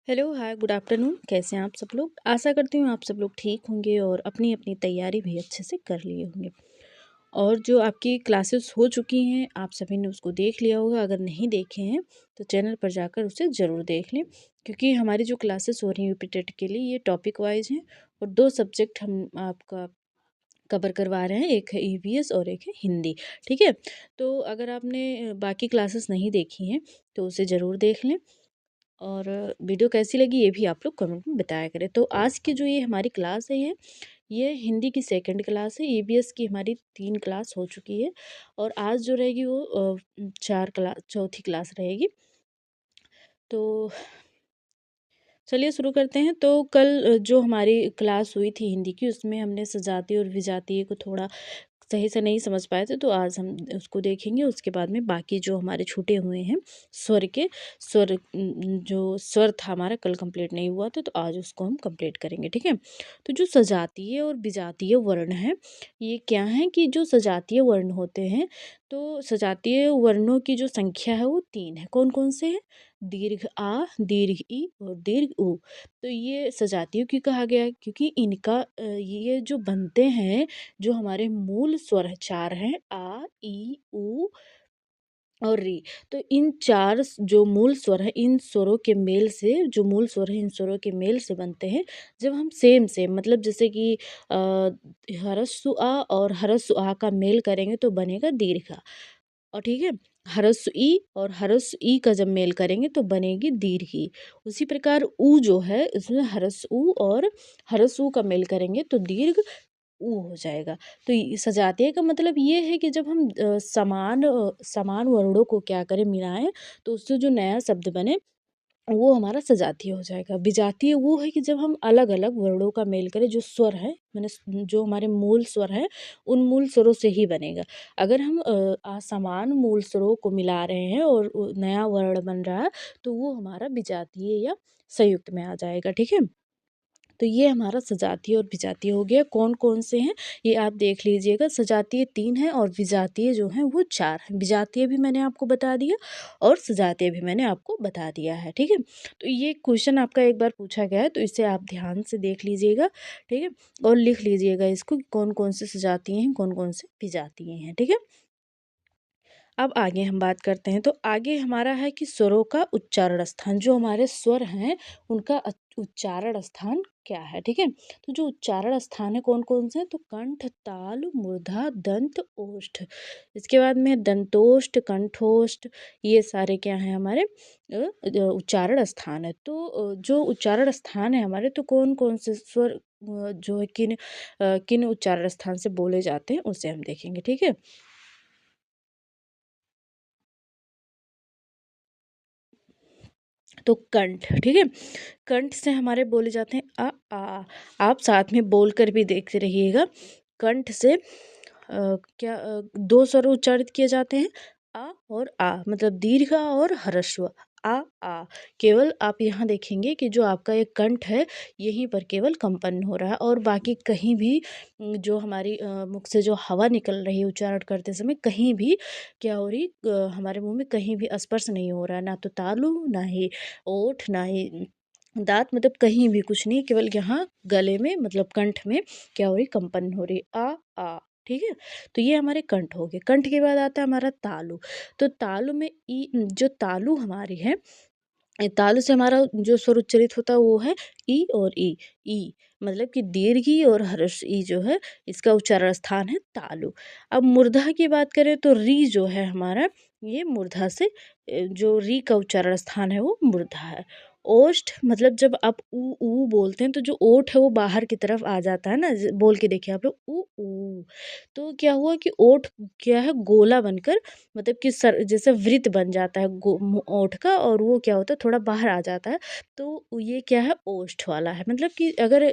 Hello, हाय, good afternoon. कैसे हैं आप सब लोग? आशा करती हूँ आप सब लोग ठीक होंगे और अपनी अपनी तैयारी भी अच्छे से कर लिए होंगे। और जो आपकी क्लासेस हो चुकी हैं, आप सभी ने उसको देख लिया होगा। अगर नहीं देखे हैं तो चैनल पर जाकर उसे ज़रूर देख लें, क्योंकि हमारी जो क्लासेस हो रही हैं यूपी टेट के लिए, ये टॉपिक वाइज हैं और दो सब्जेक्ट हम आपका कवर करवा रहे हैं। एक है ईवीएस और एक है हिंदी। ठीक है, तो अगर आपने बाकी क्लासेस नहीं देखी हैं तो उसे ज़रूर देख लें। और वीडियो कैसी लगी ये भी आप लोग कमेंट में बताया करें। तो आज की जो ये हमारी क्लास है, ये हिंदी की सेकंड क्लास है। ईवीएस की हमारी 3 क्लास हो चुकी है और आज जो रहेगी वो 4 क्लास, चौथी क्लास रहेगी। तो चलिए शुरू करते हैं। तो कल जो हमारी क्लास हुई थी हिंदी की, उसमें हमने सजातीय और विजातीय को थोड़ा सही से नहीं समझ पाए थे, तो आज हम उसको देखेंगे। उसके बाद में बाकी जो हमारे छूटे हुए हैं स्वर के स्वर, जो स्वर था हमारा कल कंप्लीट नहीं हुआ था, तो आज उसको हम कंप्लीट करेंगे। ठीक है, तो जो सजातीय और विजातीय वर्ण है, ये क्या है कि जो सजातीय वर्ण होते हैं, तो सजातीय वर्णों की जो संख्या है वो 3 है। कौन कौन से हैं? दीर्घ आ, दीर्घ ई और दीर्घ ऊ। तो ये सजातीयों की कहा गया है, क्योंकि इनका ये जो बनते हैं, जो हमारे मूल स्वर है 4 हैं, आ, ई, उ और री। तो इन 4 जो मूल स्वर हैं, इन स्वरों के मेल से, जो मूल स्वर हैं इन स्वरों के मेल से बनते हैं। जब हम सेम सेम, मतलब जैसे कि ह्रस्व आ और ह्रस्व आ का मेल करेंगे तो बनेगा दीर्घ आ। और ठीक है, ह्रस्व ई और ह्रस्व ई का जब मेल करेंगे तो बनेगी दीर्घ ई। उसी प्रकार ऊ जो है, इसमें ह्रस्व ऊ और ह्रस्व ऊ का मेल करेंगे तो दीर्घ ऊ हो जाएगा। तो सजातीय का मतलब ये है कि जब हम समान वर्णों को क्या करें, मिलाएं, तो उससे जो नया शब्द बने वो हमारा सजातीय हो जाएगा। विजातीय वो है कि जब हम अलग अलग वर्णों का मेल करें, जो स्वर है, मैंने जो हमारे मूल स्वर हैं, उन मूल स्वरों से ही बनेगा। अगर हम असमान मूल स्वरों को मिला रहे हैं और नया वर्ण बन रहा है, तो वो हमारा विजातीय या संयुक्त में आ जाएगा। ठीक है, तो ये हमारा सजातीय और विजातीय हो गया। कौन कौन से हैं ये आप देख लीजिएगा। सजातीय 3 हैं और विजातीय जो हैं वो 4 हैं। विजातीय भी मैंने आपको बता दिया और सजातीय भी मैंने आपको बता दिया है। ठीक है, तो ये क्वेश्चन आपका एक बार पूछा गया है, तो इसे आप ध्यान से देख लीजिएगा। ठीक है, और लिख लीजिएगा इसको कि कौन कौन से सजातीय हैं, कौन कौन से विजातीय हैं। ठीक है, अब आगे हम बात करते हैं। तो आगे हमारा है कि स्वरों का उच्चारण स्थान। जो हमारे स्वर हैं उनका उच्चारण स्थान क्या है। ठीक है, तो जो उच्चारण स्थान है कौन कौन से हैं? तो कंठ, ताल, मूर्धा, दंत, ओष्ठ। इसके बाद में दंतोष्ठ, कंठोष्ठ, ये सारे क्या हैं हमारे उच्चारण स्थान है। तो जो उच्चारण स्थान है हमारे, तो कौन कौन से स्वर जो है किन उच्चारण स्थान से बोले जाते हैं उसे हम देखेंगे। ठीक है, तो कंठ। ठीक है, कंठ से हमारे बोले जाते हैं आ। आप साथ में बोलकर भी देखते रहिएगा। कंठ से क्या दो स्वर उच्चारित किए जाते हैं, आ और आ, मतलब दीर्घ आ और ह्रस्व आ। केवल आप यहाँ देखेंगे कि जो आपका एक कंठ है, यहीं पर केवल कंपन हो रहा है, और बाकी कहीं भी जो हमारी मुख से जो हवा निकल रही है उच्चारण करते समय, कहीं भी क्या हो रही, हमारे मुंह में कहीं भी स्पर्श नहीं हो रहा है। ना तो तालु, ना ही ओठ, ना ही दाँत, मतलब कहीं भी कुछ नहीं, केवल यहाँ गले में, मतलब कंठ में क्या हो रही, कंपन हो रही, आ। ठीक है, तो ये हमारे कंठ हो गए। कंठ के बाद आता है हमारा तालु। तो तालु में ई, जो तालु हमारी है, तालु से हमारा जो स्वर उच्चरित होता है वो है ई और ई, मतलब कि दीर्घ ई और ह्रस्व ई जो है, इसका उच्चारण स्थान है तालु। अब मूर्धा की बात करें तो री जो है हमारा, ये मूर्धा से जो री का उच्चारण स्थान है वो मूर्धा है। ओष्ठ, मतलब जब आप ऊ बोलते हैं तो जो ओठ है वो बाहर की तरफ आ जाता है ना, बोल के देखिए आप लोग, ऊ। तो क्या हुआ कि ओठ क्या है, गोला बनकर, मतलब कि सर जैसे वृत्त बन जाता है ओठ का, और वो क्या होता है, थोड़ा बाहर आ जाता है। तो ये क्या है, ओष्ठ वाला है। मतलब कि अगर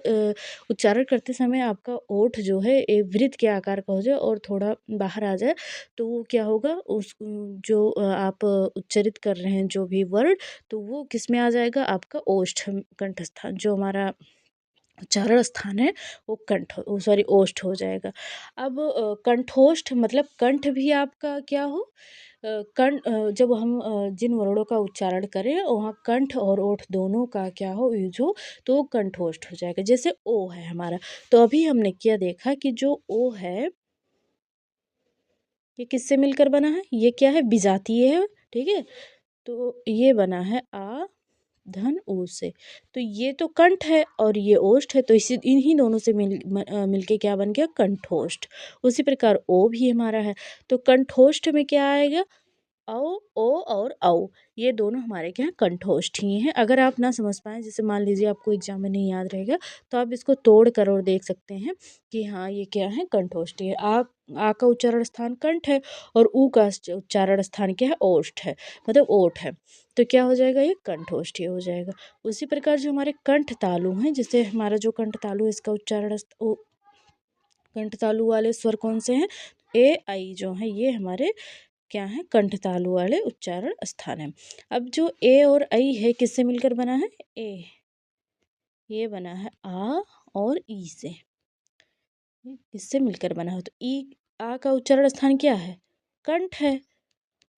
उच्चारण करते समय आपका ओठ जो है एक वृत्त के आकार का हो जाए और थोड़ा बाहर आ जाए, तो वो क्या होगा, उस जो आप उच्चरित कर रहे हैं जो भी वर्ड, तो वो किस में आ जाएगा, आपका ओष्ठ कंठस्थान, जो हमारा उच्चारण स्थान है वो सॉरी ओष्ठ हो जाएगा। अब कंठोष्ठ, मतलब कंठ भी आपका क्या हो, जब हम जिन वर्णों का उच्चारण करें वहाँ कंठ और ओठ दोनों का क्या हो यूज हो तो कंठोष्ठ हो जाएगा। जैसे ओ है हमारा, तो अभी हमने क्या देखा कि जो ओ है ये किससे मिलकर बना है, ये क्या है विजातीय है, ठीक है। तो ये बना है आ धन ओ से, तो ये तो कंठ है और ये ओष्ठ है, तो इसी इन्हीं दोनों से मिलके क्या बन गया कंठोष्ठ। उसी प्रकार ओ भी हमारा है, तो कंठोष्ठ में क्या आएगा औ ओ और औ, ये दोनों हमारे क्या हैं कंठोष्ठ ही हैं। अगर आप ना समझ पाएँ, जैसे मान लीजिए आपको एग्जाम में नहीं याद रहेगा, तो आप इसको तोड़ कर और देख सकते हैं कि हाँ ये क्या है कंठोष्ठ है। आ का उच्चारण स्थान कंठ है और ऊ का उच्चारण स्थान क्या है ओष्ठ है, मतलब ओठ है, तो क्या हो जाएगा ये कंठोष्ठ ही हो जाएगा। उसी प्रकार जो हमारे कंठ तालु हैं, जैसे हमारा जो कंठ तालु है इसका उच्चारण कंठ तालु वाले स्वर कौन से हैं, ए आई जो है ये हमारे क्या है कंठ तालु वाले उच्चारण स्थान है। अब जो ए और आई है किससे मिलकर बना है, ए ये बना है आ और ई से, किससे मिलकर बना है, तो ई आ का उच्चारण स्थान क्या है कंठ है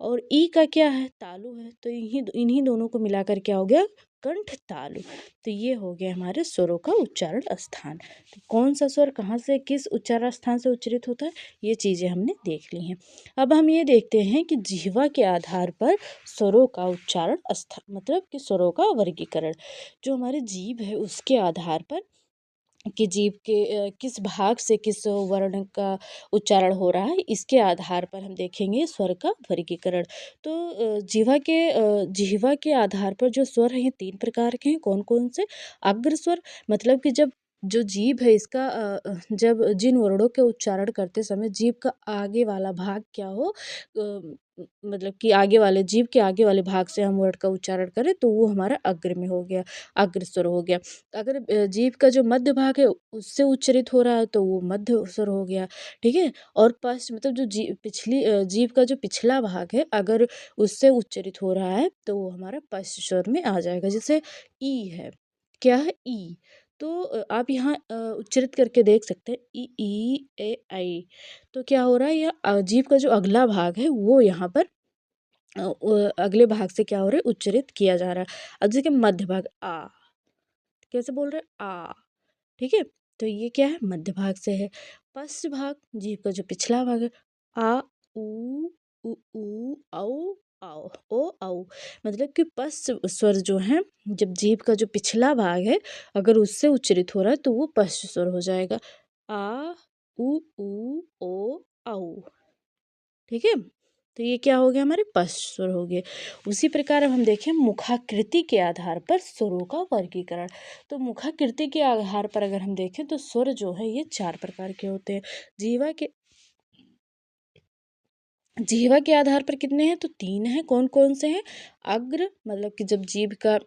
और ई का क्या है तालु है, तो इन्हीं दोनों को मिलाकर क्या हो गया कंठ तालु। तो ये हो गया हमारे स्वरों का उच्चारण स्थान। तो कौन सा स्वर कहाँ से किस उच्चारण स्थान से उच्चरित होता है, ये चीज़ें हमने देख ली हैं। अब हम ये देखते हैं कि जिह्वा के आधार पर स्वरों का उच्चारण स्थान, मतलब कि स्वरों का वर्गीकरण। जो हमारी जीभ है उसके आधार पर कि जीभ के किस भाग से किस वर्ण का उच्चारण हो रहा है, इसके आधार पर हम देखेंगे स्वर का वर्गीकरण। तो जिह्वा के आधार पर जो स्वर हैं ये 3 प्रकार के हैं। कौन-कौन से, अग्र स्वर, मतलब कि जब जो जीभ है इसका जब जिन वर्णों के उच्चारण करते समय जीभ का आगे वाला भाग क्या हो, मतलब कि आगे वाले जीभ के आगे वाले भाग से हम वर्ड का उच्चारण करें तो वो हमारा अग्र में हो गया, अग्र स्वर हो गया। अगर जीभ का जो मध्य भाग है उससे उच्चरित हो रहा है तो वो मध्य स्वर हो गया, ठीक है। और पश्च मतलब जो जीभ का जो पिछला भाग है अगर उससे उच्चरित हो रहा है तो वो हमारा पश्च स्वर में आ जाएगा। जैसे ई है, क्या है ई, तो आप यहाँ उच्चरित करके देख सकते हैं ई ई ए आई, तो क्या हो रहा है यह जीभ का जो अगला भाग है वो यहाँ पर अगले भाग से क्या हो रहा है उच्चरित किया जा रहा है। अब जैसे कि मध्य भाग आ, कैसे बोल रहे हैं आ, ठीक है, तो ये क्या है मध्य भाग से है। पश्च भाग जीभ का जो पिछला भाग है आ उ औ आओ ओ औ, मतलब कि पश्च स्वर जो है जब जीभ का जो पिछला भाग है अगर उससे उच्चरित हो रहा है तो वो पश्च स्वर हो जाएगा आ उ ओ औ, ठीक है। तो ये क्या हो गया हमारे पश्च स्वर हो गए। उसी प्रकार अब हम देखें मुखाकृति के आधार पर स्वरों का वर्गीकरण। तो मुखाकृति के आधार पर अगर हम देखें तो स्वर जो है ये 4 प्रकार के होते हैं। जीवा के जीवा के आधार पर कितने हैं, तो 3 हैं। कौन कौन से हैं, अग्र, मतलब कि जब जीभ का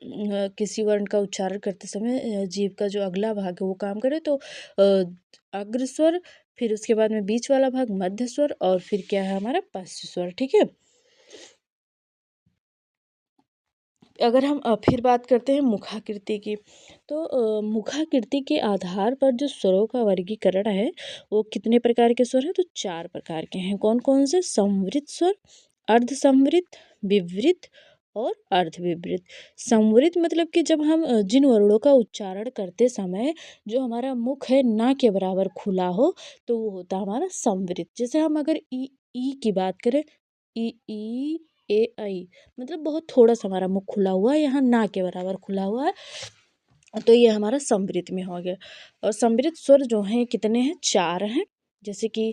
किसी वर्ण का उच्चारण करते समय जीभ का जो अगला भाग है वो काम करे तो अग्र स्वर, फिर उसके बाद में बीच वाला भाग मध्य स्वर और फिर क्या है हमारा पश्च स्वर, ठीक है। अगर हम फिर बात करते हैं मुखाकृति की, तो मुखाकृति के आधार पर जो स्वरों का वर्गीकरण है वो कितने प्रकार के स्वर हैं, तो 4 प्रकार के हैं। कौन कौन से, संवृत स्वर, अर्ध संवृत, विवृत और अर्धविवृत। संवृत मतलब कि जब हम जिन वर्णों का उच्चारण करते समय जो हमारा मुख है ना के बराबर खुला हो तो वो होता है हमारा संवृत। जैसे हम अगर ई की बात करें, ई ए आई, मतलब बहुत थोड़ा सा हमारा मुख खुला हुआ है, यहाँ ना के बराबर खुला हुआ है, तो ये हमारा समृद्ध में हो गया। और समृद्ध स्वर जो हैं कितने हैं, 4 हैं। जैसे कि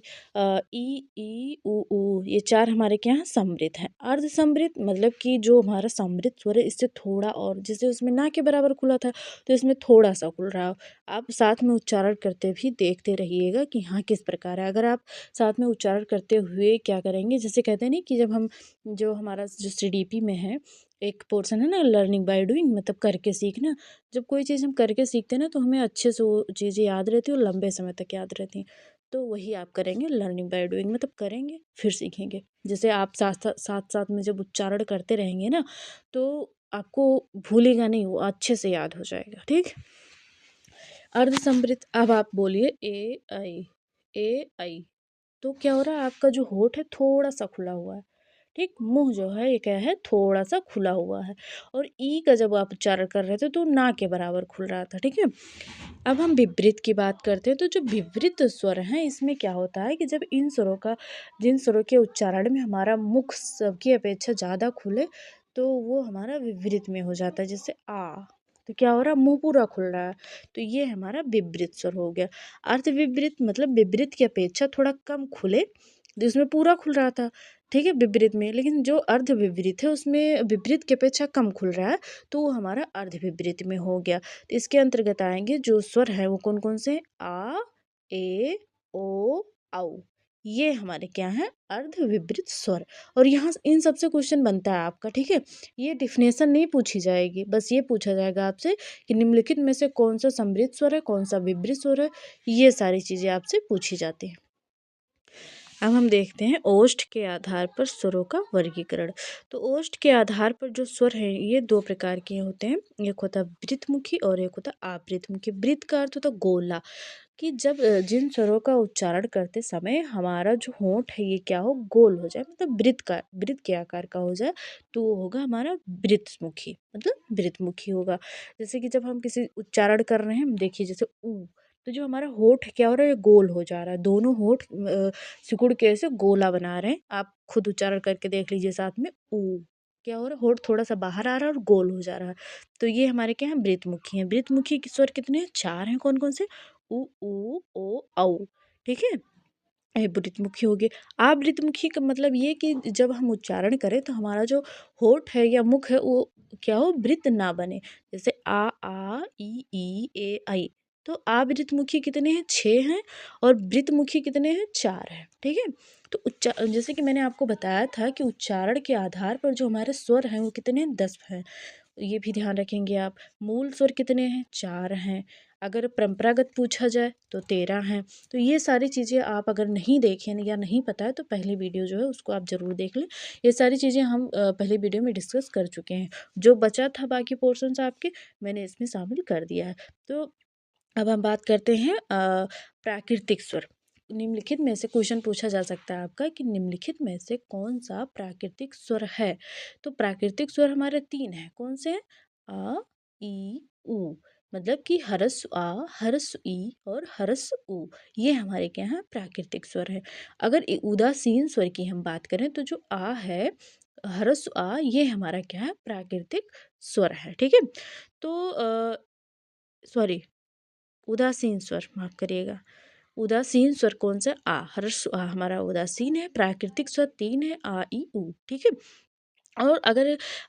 ई ऊ ये 4 हमारे क्या हैं समृद्ध हैं। अर्ध समृद्ध मतलब कि जो हमारा समृद्ध स्वर है इससे थोड़ा और, जैसे उसमें ना के बराबर खुला था तो इसमें थोड़ा सा खुल रहा हो। आप साथ में उच्चारण करते भी देखते रहिएगा कि हाँ किस प्रकार है। अगर आप साथ में उच्चारण करते हुए क्या करेंगे, जैसे कहते हैं नहीं कि जब हम जो हमारा जो सीडीपी में है एक पोर्शन है ना लर्निंग बाय डूइंग, मतलब करके सीखना। जब कोई चीज़ हम करके सीखते हैं ना तो हमें अच्छे से वो चीज़ें याद रहती है और लंबे समय तक याद रहती हैं। तो वही आप करेंगे लर्निंग बाय डूइंग, मतलब करेंगे फिर सीखेंगे। जैसे आप साथ साथ में जब उच्चारण करते रहेंगे ना तो आपको भूलेगा नहीं, वो अच्छे से याद हो जाएगा, ठीक। अर्धसंवृत, अब आप बोलिए ए आई, तो क्या हो रहा है आपका जो होठ है थोड़ा सा खुला हुआ है, ठीक, मुँह जो है ये क्या है थोड़ा सा खुला हुआ है, और ई का जब आप उच्चारण कर रहे थे तो ना के बराबर खुल रहा था। ठीक है, अब हम विपरीत की बात करते हैं। तो जो विपरीत स्वर हैं इसमें क्या होता है कि जब इन स्वरों का जिन स्वरों के उच्चारण में हमारा मुख सबकी अपेक्षा ज़्यादा खुले तो वो हमारा विपरीत में हो जाता है। जैसे आ, तो क्या हो रहा है मुंह पूरा खुल रहा है, तो ये हमारा विपरीत स्वर हो गया। अर्थ विपरीत मतलब विपरीत की अपेक्षा थोड़ा कम खुले, जिसमें पूरा खुल रहा था। ठीक है, विपरीत में, लेकिन जो अर्ध विपरीत है उसमें विपरीत की अपेक्षा कम खुल रहा है, तो वो हमारा अर्ध विपरीत में हो गया। तो इसके अंतर्गत आएंगे जो स्वर है वो कौन कौन से, आ, ए, ओ, औ। ये हमारे क्या हैं अर्ध विपरीत स्वर। और यहाँ इन सबसे क्वेश्चन बनता है आपका। ठीक है, ये डिफिनेशन नहीं पूछी जाएगी, बस ये पूछा जाएगा आपसे कि निम्नलिखित में से कौन सा सम्मिलित स्वर है, कौन सा विपरीत स्वर है। ये सारी चीज़ें आपसे पूछी जाती हैं। अब हम देखते हैं ओष्ठ के आधार पर स्वरों का वर्गीकरण। तो ओष्ठ के आधार पर जो स्वर हैं ये दो प्रकार के होते हैं, एक होता है वृत्तमुखी और एक होता है आवृत्तमुखी। वृत्त का अर्थ होता है गोला, कि जब जिन स्वरों का उच्चारण करते समय हमारा जो होंठ है ये क्या हो गोल हो जाए, मतलब वृत्त के आकार का हो जाए, तो वो होगा हमारा वृत्तमुखी, मतलब वृत्तमुखी होगा। जैसे कि जब हम किसी उच्चारण कर रहे हैं, देखिए जैसे ऊ, तो जो हमारा होंठ क्या हो रहा है ये गोल हो जा रहा है, दोनों होंठ सिकुड़ के ऐसे गोला बना रहे हैं। आप खुद उच्चारण करके देख लीजिए साथ में, ऊ क्या हो रहा है होंठ थोड़ा सा बाहर आ रहा है और गोल हो जा रहा है। तो ये हमारे क्या है वृत्तमुखी हैं। वृत्तमुखी के स्वर कितने हैं, चार हैं। कौन कौन से, उ ओ औ। ठीक है, ये वृत्तमुखी हो गए। आवृत्तमुखी का मतलब ये कि जब हम उच्चारण करें तो हमारा जो होठ है या मुख है वो क्या हो वृत्त ना बने। जैसे आ ई ए आई, तो आवृत्तमुखी कितने हैं, 6 हैं, और वृत्तमुखी कितने हैं, 4 हैं। ठीक है, तो जैसे कि मैंने आपको बताया था कि उच्चारण के आधार पर जो हमारे स्वर हैं वो कितने हैं, 10 हैं। ये भी ध्यान रखेंगे आप। मूल स्वर कितने हैं, 4 हैं। अगर परंपरागत पूछा जाए तो 13 हैं। तो ये सारी चीज़ें आप अगर नहीं देखें या नहीं पता है तो पहली वीडियो जो है उसको आप ज़रूर देख लें। ये सारी चीज़ें हम पहले वीडियो में डिस्कस कर चुके हैं। जो बचा था बाकी पोर्शंस आपके मैंने इसमें शामिल कर दिया है। तो अब हम बात करते हैं प्राकृतिक स्वर। निम्नलिखित में से क्वेश्चन पूछा जा सकता है आपका कि निम्नलिखित में से कौन सा प्राकृतिक स्वर है। तो प्राकृतिक स्वर हमारे 3 हैं, कौन से हैं, आ ई उ, मतलब कि हरस आ, हरस ई और हरस उ, ये हमारे क्या हैं प्राकृतिक स्वर है। अगर उदासीन स्वर की हम बात करें तो जो आ है, हरस आ, ये हमारा क्या है प्राकृतिक स्वर है। ठीक है, तो सॉरी, उदासीन स्वर, माफ करिएगा। उदासीन स्वर कौन सा, आ, हर्ष आ हमारा उदासीन है। प्राकृतिक स्वर 3 है, आ ई उ। ठीक है, और अगर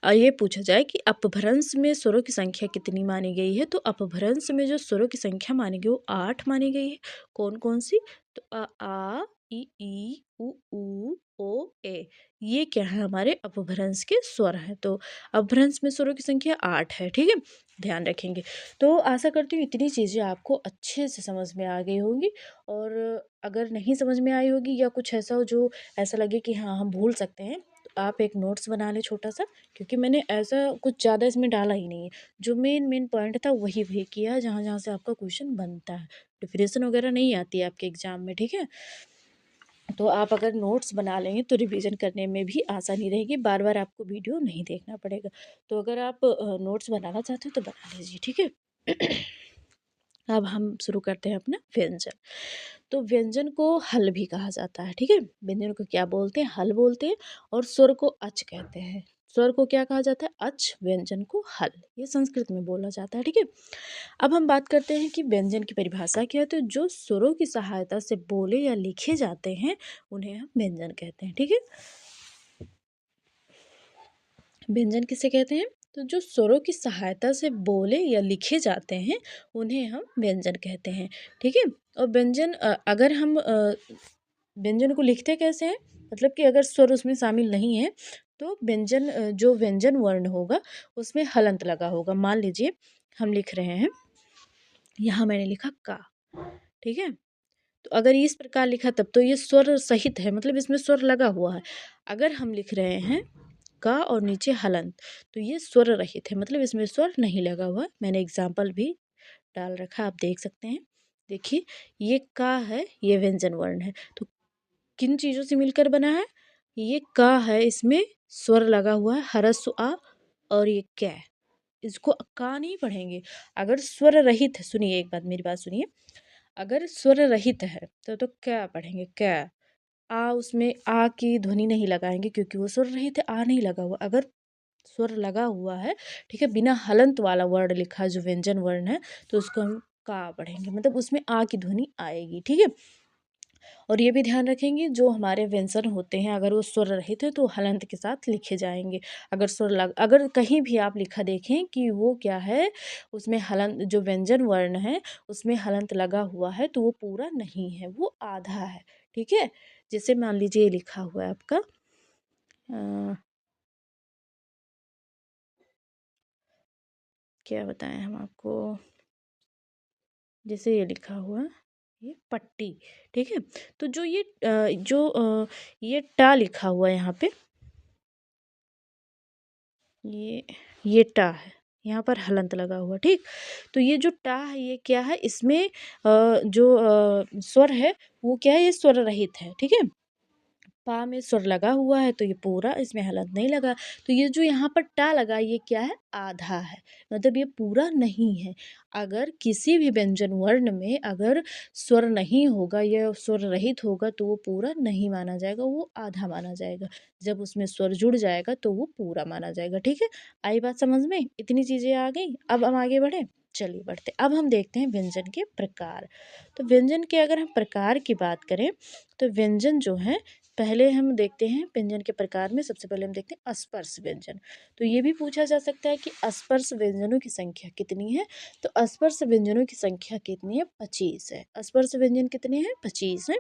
ये पूछा जाए कि अपभ्रंश में स्वरों की संख्या कितनी मानी गई है, तो अपभ्रंश में जो स्वरों की संख्या मानी गई वो 8 मानी गई है। कौन कौन सी, तो आ ई उ ओ ए, ये क्या है हमारे अपभ्रंश के स्वर हैं। तो अपभ्रंश में स्वरों की संख्या 8 है। ठीक है, ध्यान रखेंगे। तो आशा करती हूँ इतनी चीज़ें आपको अच्छे से समझ में आ गई होंगी। और अगर नहीं समझ में आई होगी या कुछ ऐसा हो जो ऐसा लगे कि हाँ हम भूल सकते हैं, आप एक नोट्स बना लें छोटा सा, क्योंकि मैंने ऐसा कुछ ज़्यादा इसमें डाला ही नहीं है। जो मेन पॉइंट था वही वही किया है, जहाँ जहाँ से आपका क्वेश्चन बनता है। डिफिनेशन वगैरह नहीं आती है आपके एग्जाम में। ठीक है, तो आप अगर नोट्स बना लेंगे तो रिवीजन करने में भी आसानी रहेगी, बार बार आपको वीडियो नहीं देखना पड़ेगा। तो अगर आप नोट्स बनाना चाहते हो तो बना लीजिए। ठीक है अब हम शुरू करते हैं अपना व्यंजन। तो व्यंजन को हल भी कहा जाता है। ठीक है, व्यंजन को क्या बोलते हैं, हल बोलते हैं। और स्वर को अच कहते हैं। स्वर को क्या कहा जाता है, अच, व्यंजन को हल, ये संस्कृत में बोला जाता है। ठीक है, अब हम बात करते हैं कि व्यंजन की परिभाषा क्या है। तो जो स्वरों की सहायता से बोले या लिखे जाते हैं उन्हें हम व्यंजन कहते हैं। ठीक है, व्यंजन किसे कहते हैं, तो जो स्वरों की सहायता से बोले या लिखे जाते हैं उन्हें हम व्यंजन कहते हैं। ठीक है, और व्यंजन अगर हम व्यंजन को लिखते कैसे हैं, मतलब कि अगर स्वर उसमें शामिल नहीं है तो व्यंजन जो व्यंजन वर्ण होगा उसमें हलंत लगा होगा। मान लीजिए हम लिख रहे हैं, यहाँ मैंने लिखा का। ठीक है, तो अगर इस प्रकार लिखा तब तो ये स्वर सहित है, मतलब इसमें स्वर लगा हुआ है। अगर हम लिख रहे हैं का और नीचे हलंत, तो ये स्वर रहित है, मतलब इसमें स्वर नहीं लगा हुआ। मैंने एग्जाम्पल भी डाल रखा, आप देख सकते हैं। देखिए ये का है, ये व्यंजन वर्ण है। तो किन चीज़ों से मिलकर बना है, ये का है, इसमें स्वर लगा हुआ है ह्रस्व आ, और ये कै, इसको का नहीं पढ़ेंगे। अगर स्वर रहित है, सुनिए एक बात, मेरी बात सुनिए, अगर स्वर रहित है तो क्या पढ़ेंगे, क्या। आ, उसमें आ की ध्वनि नहीं लगाएंगे क्योंकि वो स्वर रहित है, आ नहीं लगा हुआ। अगर स्वर लगा हुआ है, ठीक है, बिना हलंत वाला वर्ड लिखा है जो व्यंजन वर्ण है, तो उसको हम का पढ़ेंगे, मतलब उसमें आ की ध्वनि आएगी, ठीक है। और ये भी ध्यान रखेंगे जो हमारे व्यंजन होते हैं अगर वो स्वर रहित है तो हलंत के साथ लिखे जाएंगे। अगर अगर कहीं भी आप लिखा देखें कि वो क्या है, उसमें हलंत, जो व्यंजन वर्ण है उसमें हलंत लगा हुआ है, तो वो पूरा नहीं है, वो आधा है, ठीक है। जैसे मान लीजिए ये लिखा हुआ है आपका क्या बताएं हम आपको, जैसे ये लिखा हुआ है, ये पट्टी, ठीक है। तो जो ये ये टा लिखा हुआ है यहाँ पे, ये टा है, यहाँ पर हलंत लगा हुआ, ठीक। तो ये जो टा है ये क्या है, इसमें जो स्वर है वो क्या है, ये स्वर रहित है, ठीक है। पा में स्वर लगा हुआ है तो ये पूरा, इसमें हलंत नहीं लगा। तो ये जो यहाँ पर टा लगा ये क्या है, आधा है, मतलब ये पूरा नहीं है। अगर किसी भी व्यंजन वर्ण में अगर स्वर नहीं होगा या स्वर रहित होगा तो वो पूरा नहीं माना जाएगा, वो आधा माना जाएगा। जब उसमें स्वर जुड़ जाएगा तो वो पूरा माना जाएगा, ठीक है। आई बात समझ में, इतनी चीज़ें आ गई। अब हम आगे बढ़े, चलिए बढ़ते, अब हम देखते हैं व्यंजन के प्रकार। तो व्यंजन के अगर हम प्रकार की बात करें तो व्यंजन जो है, पहले हम देखते हैं व्यंजन के प्रकार में, सबसे पहले हम देखते हैं अस्पर्श व्यंजन। तो ये भी पूछा जा सकता है कि अस्पर्श व्यंजनों की संख्या कितनी है। तो अस्पर्श व्यंजनों की संख्या कितनी है, 25 है। अस्पर्श व्यंजन कितने हैं, 25 हैं।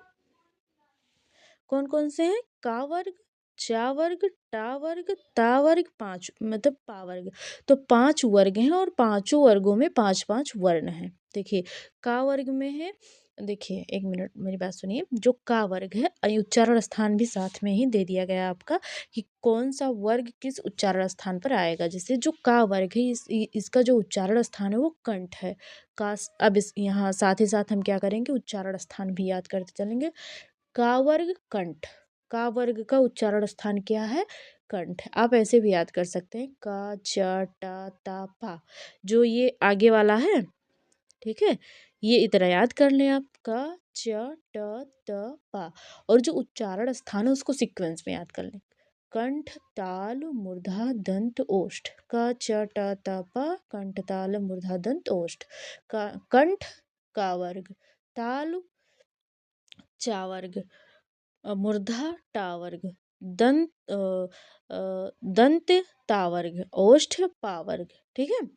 कौन कौन से हैं, का वर्ग, चा वर्ग, टा वर्ग, ता वर्ग, पाँच मतलब पा वर्ग। तो 5 वर्ग हैं और पांचों वर्गों में 5 5 वर्ण हैं। देखिए का वर्ग में है, देखिए एक मिनट मेरी बात सुनिए, जो का वर्ग है उच्चारण स्थान भी साथ में ही दे दिया गया आपका कि कौन सा वर्ग किस उच्चारण स्थान पर आएगा। जैसे जो का वर्ग है इसका जो उच्चारण स्थान है वो कंठ है। का, अब इस यहाँ साथ ही साथ हम क्या करेंगे, उच्चारण स्थान भी याद करते चलेंगे। का वर्ग कंठ, का वर्ग का उच्चारण स्थान क्या है, कंठ। आप ऐसे भी याद कर सकते हैं, का च टा ता पा, जो ये आगे वाला है, ठीक है, ये इतना याद कर लें आप, का च ट त पा। और जो उच्चारण स्थान है उसको सीक्वेंस में याद कर लें, कंठ ताल मूर्धा दंत ओष्ठ, का च ट त प, कंठ ताल मूर्धा दंत ओष्ठ। का कंठ का वर्ग, ताल चा वर्ग, मूर्धा टा वर्ग, दंत दंत ता वर्ग, ओष्ठ पा वर्ग, ठीक है।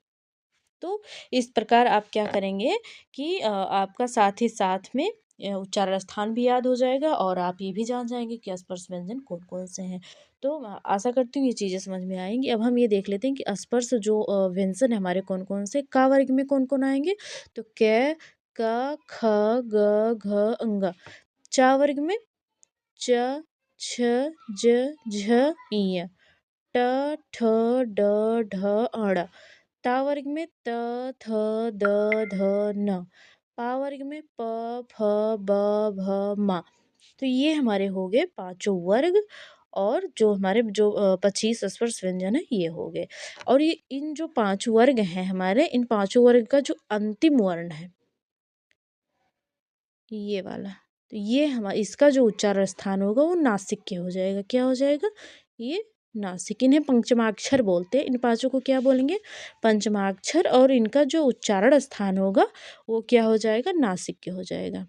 तो इस प्रकार आप क्या करेंगे कि आपका साथ ही साथ में उच्चारण स्थान भी याद हो जाएगा और आप ये भी जान जाएंगे कि स्पर्श व्यंजन कौन कौन से हैं। तो आशा करती हूँ ये चीज़ें समझ में आएंगी। अब हम ये देख लेते हैं कि स्पर्श जो व्यंजन है हमारे कौन कौन से, का वर्ग में कौन कौन आएंगे, तो कै, क, ख, ग, घ, अंगा। चा वर्ग में च, छ, ज, झ, ञ, ट, ठ, ड, ढ, अण। ता वर्ग में त, थ, द, ध, न। पा वर्ग में प, फ, ब, भ, मा। तो ये हमारे हो गए पांचों वर्ग, और जो हमारे जो 25 स्पर्श व्यंजन है ये हो गए। और ये इन जो 5 वर्ग हैं हमारे, इन पांचों वर्ग का जो अंतिम वर्ण है ये वाला, तो ये हमारा इसका जो उच्चारण स्थान होगा वो नासिक के हो जाएगा। क्या हो जाएगा, ये नासिक। इन्हें पंचमाक्षर बोलते हैं, इन पांचों को क्या बोलेंगे, पंचमाक्षर। और इनका जो उच्चारण स्थान होगा वो क्या हो जाएगा, नासिक के हो जाएगा।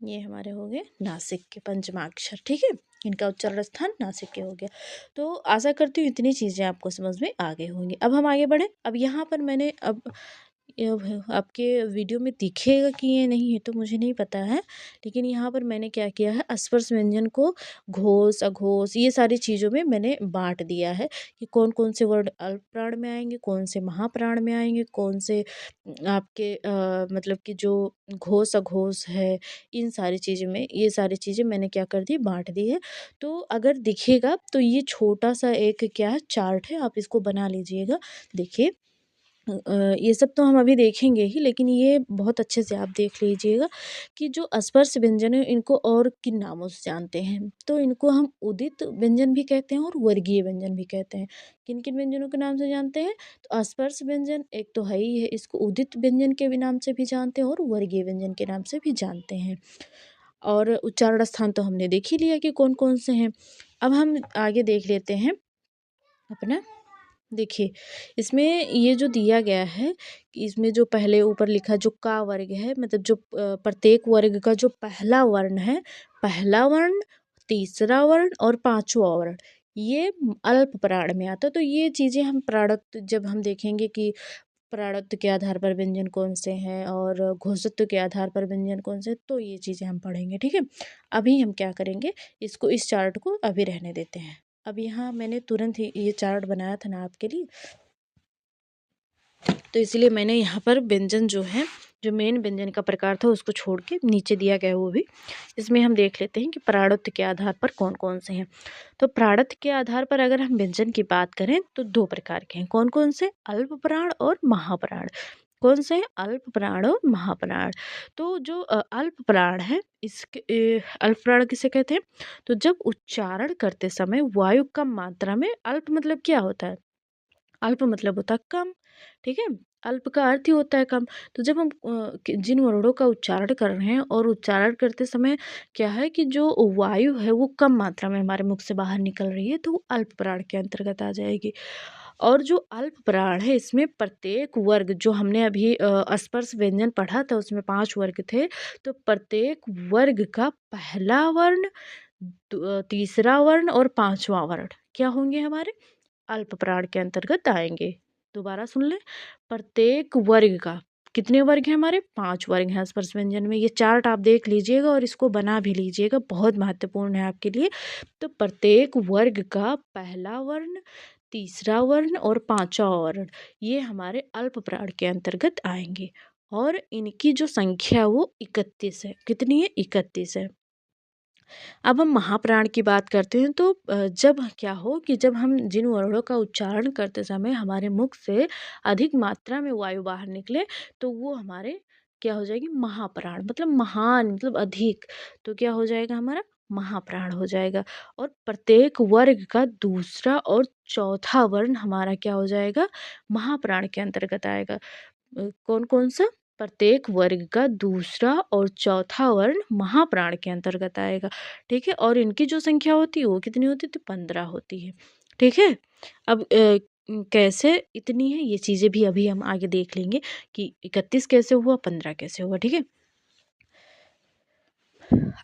ये हमारे हो गए नासिक के पंचमाक्षर, ठीक है। इनका उच्चारण स्थान नासिक के हो गया। तो आशा करती हूँ इतनी चीज़ें आपको समझ में आ गई होंगी। अब हम आगे बढ़े। अब यहाँ पर मैंने अब आपके वीडियो में दिखेगा कि ये नहीं है तो मुझे नहीं पता है, लेकिन यहाँ पर मैंने क्या किया है, स्पर्श व्यंजन को घोष अघोष ये सारी चीज़ों में मैंने बांट दिया है कि कौन कौन से वर्ड अल्प प्राण में आएंगे, कौन से महाप्राण में आएंगे, कौन से आपके मतलब कि जो घोष अघोष है, इन सारी चीज़ों में, ये सारी चीज़ें मैंने क्या कर दी, बांट दी है। तो अगर दिखेगा तो ये छोटा सा एक क्या है, चार्ट है, आप इसको बना लीजिएगा। देखिए ये सब तो हम अभी देखेंगे ही, लेकिन ये बहुत अच्छे से आप देख लीजिएगा कि जो अस्पर्श व्यंजन है इनको और किन नामों से जानते हैं। तो इनको हम उदित व्यंजन भी कहते हैं और वर्गीय व्यंजन भी कहते हैं। किन किन व्यंजनों के नाम से जानते हैं? तो अस्पर्श व्यंजन एक तो है ही है, इसको उदित व्यंजन के भी नाम से भी जानते हैं और वर्गीय व्यंजन के नाम से भी जानते हैं। और उच्चारण स्थान तो हमने देख ही लिया कि कौन कौन से हैं। अब हम आगे देख लेते हैं अपना। देखिए, इसमें ये जो दिया गया है, कि इसमें जो पहले ऊपर लिखा जो का वर्ग है, मतलब जो प्रत्येक वर्ग का जो पहला वर्ण है, पहला वर्ण, तीसरा वर्ण और पांचवा वर्ण, ये अल्प प्राण में आता है। तो ये चीज़ें हम प्राणत्व जब हम देखेंगे कि प्राणत्व के आधार पर व्यंजन कौन से हैं और घोषित्व के आधार पर व्यंजन कौन से हैं, तो ये चीज़ें हम पढ़ेंगे, ठीक है। अभी हम क्या करेंगे, इसको इस चार्ट को अभी रहने देते हैं। अब यहाँ मैंने तुरंत ही ये चार्ट बनाया था ना आपके लिए, तो इसलिए मैंने यहाँ पर व्यंजन जो है, जो मेन व्यंजन का प्रकार था उसको छोड़ के नीचे दिया गया वो भी। इसमें हम देख लेते हैं कि प्राणत्व के आधार पर कौन कौन से हैं। तो प्राणत्व के आधार पर अगर हम व्यंजन की बात करें तो दो प्रकार के हैं। कौन कौन से? अल्प प्राण और महाप्राण। कौन से हैं? अल्प प्राण और महाप्राण। तो जो अल्प प्राण है, इसके अल्प प्राण किसे कहते हैं? तो जब उच्चारण करते समय वायु कम मात्रा में, अल्प मतलब क्या होता है? अल्प मतलब होता है कम, ठीक है। अल्प का अर्थ ही होता है कम। तो जब हम जिन वर्णों का उच्चारण कर रहे हैं और उच्चारण करते समय क्या है कि जो वायु है वो कम मात्रा में हमारे मुख से बाहर निकल रही है, तो वो अल्प प्राण के अंतर्गत आ जाएगी। और जो अल्प प्राण है, इसमें प्रत्येक वर्ग, जो हमने अभी स्पर्श व्यंजन पढ़ा था उसमें 5 वर्ग थे, तो प्रत्येक वर्ग का पहला वर्ण, तीसरा वर्ण और पांचवा वर्ण क्या होंगे? हमारे अल्प प्राण के अंतर्गत आएंगे। दोबारा सुन लें, प्रत्येक वर्ग का, कितने वर्ग हैं हमारे? 5 वर्ग हैं स्पर्श व्यंजन में। ये चार्ट आप देख लीजिएगा और इसको बना भी लीजिएगा, बहुत महत्वपूर्ण है आपके लिए। तो प्रत्येक वर्ग का पहला वर्ण, तीसरा वर्ण और पांचवा वर्ण, ये हमारे अल्प प्राण के अंतर्गत आएंगे। और इनकी जो संख्या है वो 31 है। कितनी है? 31 है। अब हम महाप्राण की बात करते हैं, तो जब क्या हो कि जब हम जिन वर्णों का उच्चारण करते समय हमारे मुख से अधिक मात्रा में वायु बाहर निकले, तो वो हमारे क्या हो जाएगी? महाप्राण। मतलब महान, मतलब अधिक। तो क्या हो जाएगा? हमारा महाप्राण हो जाएगा। और प्रत्येक वर्ग का दूसरा और चौथा वर्ण हमारा क्या हो जाएगा? महाप्राण के अंतर्गत आएगा। कौन कौन सा? प्रत्येक वर्ग का दूसरा और चौथा वर्ण महाप्राण के अंतर्गत आएगा, ठीक है। और इनकी जो संख्या होती है वो कितनी होती है? तो 15 होती है, ठीक है। अब कैसे इतनी है, ये चीज़ें भी अभी हम आगे देख लेंगे कि 31 कैसे हुआ, 15 कैसे हुआ, ठीक है।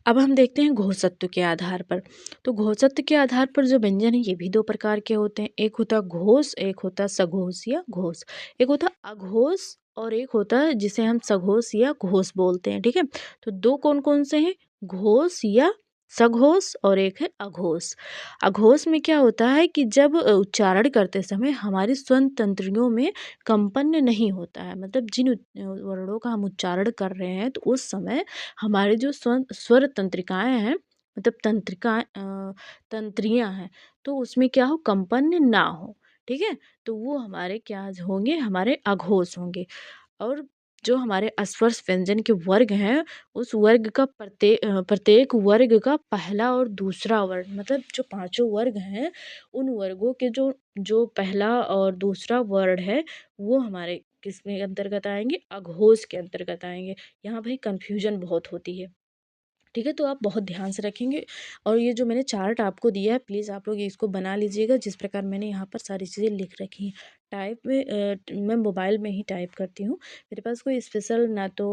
अब हम देखते हैं घोषत्व के आधार पर। तो घोषत्व के आधार पर जो व्यंजन है ये भी दो प्रकार के होते हैं। एक होता घोष, एक होता सघोष या घोष। एक होता अघोष और एक होता है जिसे हम सघोष या घोष बोलते हैं, ठीक है। तो दो कौन कौन से हैं? घोष या सघोष, और एक है अघोष। अघोष में क्या होता है कि जब उच्चारण करते समय हमारी स्वन तंत्रियों में कंपन नहीं होता है, मतलब जिन वर्णों का हम उच्चारण कर रहे हैं तो उस समय हमारे जो स्वर तंत्रिकाएँ हैं, मतलब तंत्रियाँ हैं, तो उसमें क्या हो? कंपन ना हो, ठीक है। तो वो हमारे क्या होंगे? हमारे अघोष होंगे। और जो हमारे अस्पर्श व्यंजन के वर्ग हैं, उस वर्ग का प्रत्येक वर्ग का पहला और दूसरा वर्ण, मतलब जो पांचों वर्ग हैं, उन वर्गों के जो जो पहला और दूसरा वर्ण है, वो हमारे किसमें अंतर्गत आएंगे? अघोष के अंतर्गत आएंगे। यहाँ भाई कन्फ्यूजन बहुत होती है, ठीक है। तो आप बहुत ध्यान से रखेंगे। और ये जो मैंने चार्ट आपको दिया है, प्लीज़ आप लोग इसको बना लीजिएगा जिस प्रकार मैंने यहाँ पर सारी चीज़ें लिख रखी हैं। टाइप में मैं मोबाइल में ही टाइप करती हूँ। मेरे पास कोई स्पेशल ना तो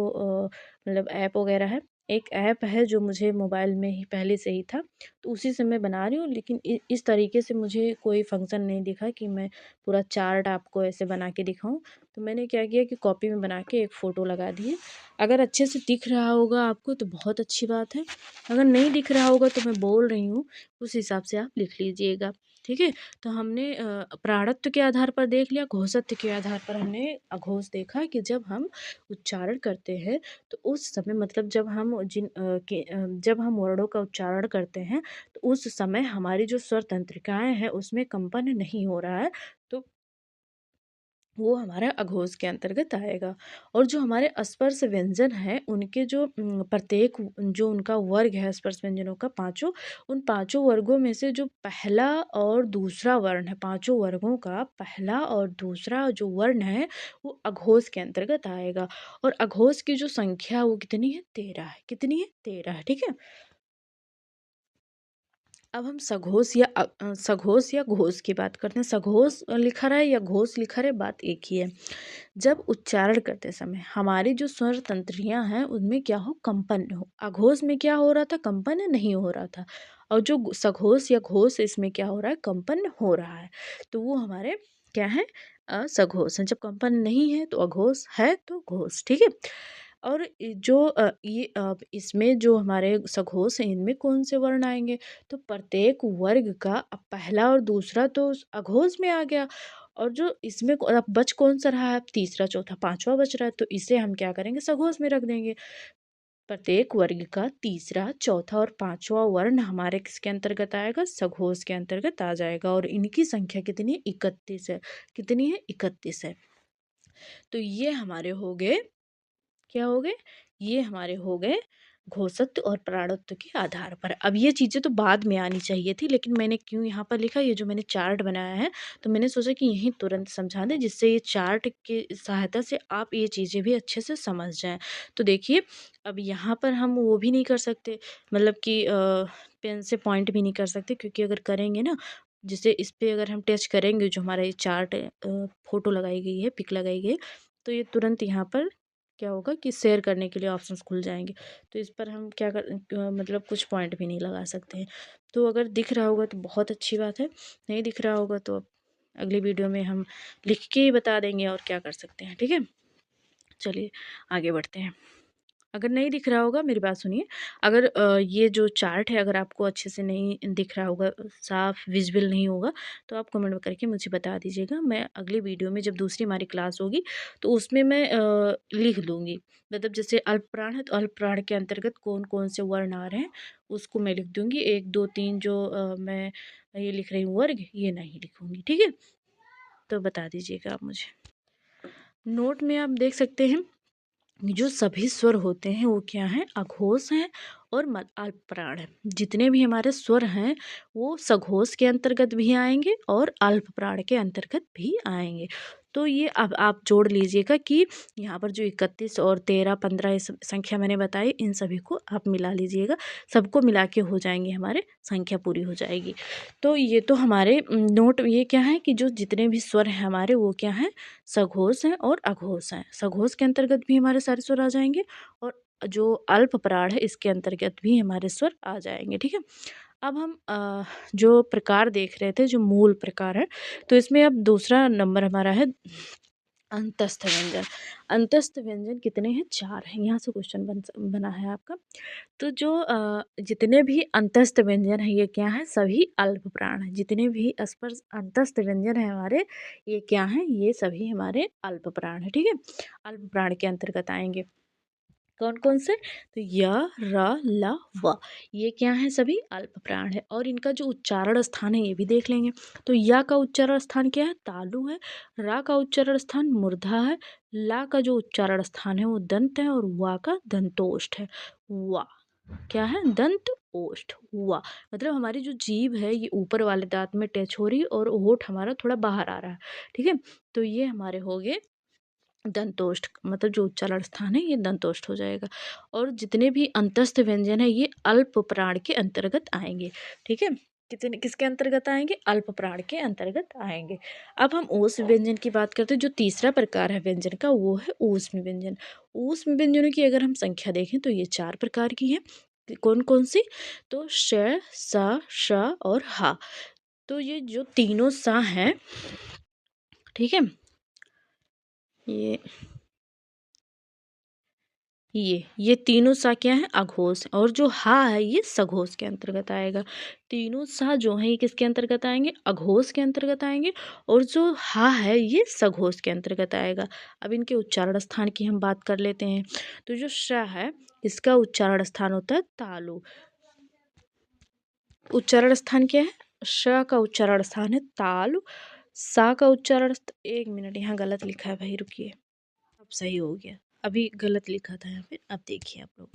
मतलब ऐप वगैरह है। एक ऐप है जो मुझे मोबाइल में ही पहले से ही था, तो उसी से मैं बना रही हूँ। लेकिन इस तरीके से मुझे कोई फंक्शन नहीं दिखा कि मैं पूरा चार्ट आपको ऐसे बना के दिखाऊँ। तो मैंने क्या किया कि कॉपी में बना के एक फ़ोटो लगा दी है। अगर अच्छे से दिख रहा होगा आपको तो बहुत अच्छी बात है, अगर नहीं दिख रहा होगा तो मैं बोल रही हूँ, उस हिसाब से आप लिख लीजिएगा, ठीक है। तो हमने प्राणत्व के आधार पर देख लिया, घोषत्व के आधार पर हमने अघोष देखा कि जब हम उच्चारण करते हैं तो उस समय, मतलब जब हम जब हम वर्णों का उच्चारण करते हैं तो उस समय हमारी जो स्वर तंत्रिकाएं हैं उसमें कंपन नहीं हो रहा है, तो वो हमारा अघोष के अंतर्गत आएगा। और जो हमारे स्पर्श व्यंजन हैं उनके जो प्रत्येक जो उनका वर्ग है स्पर्श व्यंजनों का पाँचों, उन पाँचों वर्गों में से जो पहला और दूसरा वर्ण है, पाँचों वर्गों का पहला और दूसरा जो वर्ण है वो अघोष के अंतर्गत आएगा। और अघोष की जो संख्या वो कितनी है? 13 है। कितनी है? 13 है। ठीक है। अब हम सघोष या घोष की बात करते हैं। सघोष लिखा रहा है या घोष लिखा रहा है, बात एक ही है। जब उच्चारण करते समय हमारी जो स्वर तंत्रियां हैं उनमें क्या हो? कंपन हो। अघोष में क्या हो रहा था? कंपन नहीं हो रहा था। और जो सघोष या घोष, इसमें क्या हो रहा है? कंपन हो रहा है। तो वो हमारे क्या है? सघोष है। जब कंपन नहीं है तो अघोष है, तो घोष। ठीक है। और जो इसमें जो हमारे सघोष हैं इनमें कौन से वर्ण आएंगे? तो प्रत्येक वर्ग का अब पहला और दूसरा तो अघोष में आ गया। और जो इसमें अब बच कौन सा रहा है? तीसरा, चौथा, पांचवा बच रहा है, तो इसे हम क्या करेंगे? सघोष में रख देंगे। प्रत्येक वर्ग का तीसरा, चौथा और पांचवा वर्ण हमारे किसके अंतर्गत आएगा? सघोष के अंतर्गत आ जाएगा। और इनकी संख्या कितनी है? 31 है। कितनी है? 31 है। तो ये हमारे हो गए, क्या हो गए? ये हमारे हो गए घोषत्व और प्राणत्व के आधार पर। अब ये चीज़ें तो बाद में आनी चाहिए थी, लेकिन मैंने क्यों यहाँ पर लिखा, ये जो मैंने चार्ट बनाया है तो मैंने सोचा कि यहीं तुरंत समझा दें, जिससे ये चार्ट की सहायता से आप ये चीज़ें भी अच्छे से समझ जाएं। तो देखिए, अब यहाँ पर हम वो भी नहीं कर सकते, मतलब कि पेन से पॉइंट भी नहीं कर सकते, क्योंकि अगर करेंगे ना, जैसे इस पे अगर हम टच करेंगे, जो हमारा ये चार्ट फोटो लगाई गई है, पिक लगाई गई है, तो ये तुरंत यहाँ पर क्या होगा कि शेयर करने के लिए ऑप्शंस खुल जाएंगे। तो इस पर हम क्या कर मतलब कुछ पॉइंट भी नहीं लगा सकते हैं। तो अगर दिख रहा होगा तो बहुत अच्छी बात है, नहीं दिख रहा होगा तो अगली वीडियो में हम लिख के ही बता देंगे और क्या कर सकते हैं। ठीक है, चलिए आगे बढ़ते हैं। अगर नहीं दिख रहा होगा, मेरी बात सुनिए, अगर ये जो चार्ट है अगर आपको अच्छे से नहीं दिख रहा होगा, साफ विजुअल नहीं होगा, तो आप कमेंट करके मुझे बता दीजिएगा। मैं अगली वीडियो में जब दूसरी हमारी क्लास होगी तो उसमें मैं लिख लूँगी। मतलब जैसे अल्पप्राण है तो अल्पप्राण के अंतर्गत कौन कौन से वर्ण आ रहे हैं उसको मैं लिख दूँगी। 1 2 3 जो मैं ये लिख रही हूँ वर्ग, ये नहीं लिखूँगी। ठीक है, तो बता दीजिएगा आप मुझे। नोट में आप देख सकते हैं जो सभी स्वर होते हैं वो क्या हैं? अघोष हैं और अल्पप्राण है। जितने भी हमारे स्वर हैं वो सघोष के अंतर्गत भी आएंगे और अल्पप्राण के अंतर्गत भी आएंगे। तो ये अब आप जोड़ लीजिएगा कि यहाँ पर जो 31 और 13 15 ये सब संख्या मैंने बताई, इन सभी को आप मिला लीजिएगा। सबको मिला के हो जाएंगे, हमारे संख्या पूरी हो जाएगी। तो ये तो हमारे नोट, ये क्या है कि जो जितने भी स्वर हैं हमारे वो क्या हैं? सघोष हैं और अघोष हैं। सघोष के अंतर्गत भी हमारे सारे स्वर आ जाएंगे और जो अल्पप्राण है इसके अंतर्गत भी हमारे स्वर आ जाएंगे। ठीक है। अब हम जो प्रकार देख रहे थे, जो मूल प्रकार है, तो इसमें अब दूसरा नंबर हमारा है अंतस्थ व्यंजन। अंतस्थ व्यंजन कितने हैं? 4 हैं। यहाँ से क्वेश्चन बना है आपका। तो जो जितने भी अंतस्थ व्यंजन है ये क्या है? सभी अल्पप्राण हैं। जितने भी स्पर्श अंतस्थ व्यंजन है हमारे, ये क्या हैं? ये सभी हमारे अल्पप्राण है। ठीक है, अल्पप्राण के अंतर्गत आएंगे। कौन कौन से? तो य, र, ल, व, ये क्या है? सभी अल्पप्राण है। और इनका जो उच्चारण स्थान है ये भी देख लेंगे। तो य का उच्चारण स्थान क्या है? तालु है। रा का उच्चारण स्थान मूर्धा है। ला का जो उच्चारण स्थान है वो दंत है। और वा का दंतोष्ठ है। वा क्या है? दंत ओष्ठ। वा मतलब हमारी जो जीभ है ये ऊपर वाले दांत में टच हो रही है और होठ हमारा थोड़ा बाहर आ रहा है। ठीक है, तो ये हमारे हो गए दंतोष्ठ, मतलब जो उच्चारण स्थान है ये दंतोष्ठ हो जाएगा। और जितने भी अंतस्थ व्यंजन है ये अल्प प्राण के अंतर्गत आएंगे। ठीक है, कितने किसके अंतर्गत आएंगे? अल्प प्राण के अंतर्गत आएंगे। अब हम ऊष्म व्यंजन की बात करते हैं। जो तीसरा प्रकार है व्यंजन का वो है ऊष्म व्यंजन। ऊष्म व्यंजनों की अगर हम संख्या देखें तो ये 4 प्रकार की है। कौन कौन सी? तो श, स, श और हा। तो ये जो तीनों सा हैं, ठीक है, ये ये तीनों सा क्या है? अघोष। और जो हा है ये सघोष के अंतर्गत आएगा। तीनों सा जो है ये किसके अंतर्गत आएंगे? अघोष के अंतर्गत आएंगे। और जो हा है ये सघोष के अंतर्गत आएगा। अब इनके उच्चारण स्थान की हम बात कर लेते हैं। तो जो श है इसका उच्चारण स्थान होता है तालु। उच्चारण स्थान क्या है? श का उच्चारण स्थान है तालु। सा का उच्चारण 1 मिनट, यहाँ गलत लिखा है भाई, रुकिए। अब सही हो गया। अभी गलत लिखा था यहाँ पे, अब देखिए आप लोग।